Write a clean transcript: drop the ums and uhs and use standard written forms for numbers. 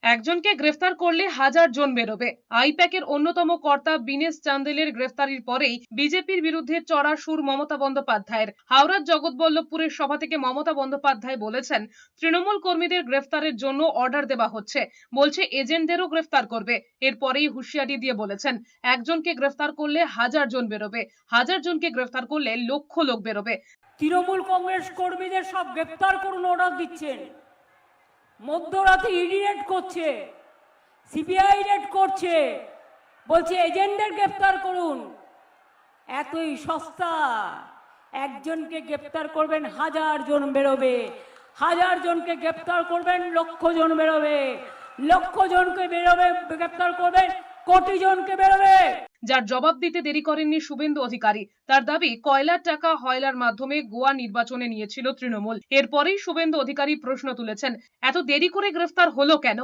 একজনকে গ্রেফতার করলে হাজার জন বেরোবে। আইপ্যাকের অন্যতম কর্তা বিনেশ চান্দেলের গ্রেফতারির পরেই বিজেপির বিরুদ্ধে চড়া সুর মমতা বন্দ্যোপাধ্যায়ের। হাওড়ার জগৎবল্লভপুরের সভা থেকে মমতা বন্দ্যোপাধ্যায় বলেছেন, তৃণমূল কর্মীদের গ্রেফতারের জন্য অর্ডার দেওয়া হচ্ছে, বলছে এজেন্টদেরও গ্রেফতার করবে। এরপরেই হুঁশিয়ারি দিয়ে বলেছেন, একজনকে গ্রেফতার করলে হাজার জন বেরোবে, হাজার জনকে গ্রেফতার করলে লক্ষ লোক বেরোবে। তৃণমূল কংগ্রেস কর্মীদের সব গ্রেফতার করুন অর্ডার দিচ্ছেন, মধ্যরাতে ইডি রেড করছে, সিবিআই রেড করছে, বলছে এজেন্টদের গ্রেফতার করুন। এতই সস্তা, একজনকে গ্রেফতার করবেন হাজার জন বেরোবে, হাজার জনকে গ্রেফতার করবেন লক্ষ জন বেরোবে, লক্ষ জনকে বেরোবে গ্রেফতার করবেন কোটি জনকে বেরোবে। যার জবাব দিতে দেরি করেননি শুভেন্দু অধিকারী। তার দাবি, কয়লার টাকা হয়লার মাধ্যমে গোয়া নির্বাচনে নিয়েছিল তৃণমূল। এরপরেই শুভেন্দু অধিকারী প্রশ্ন তুলেছেন, এত দেরি করে গ্রেফতার হলো কেন?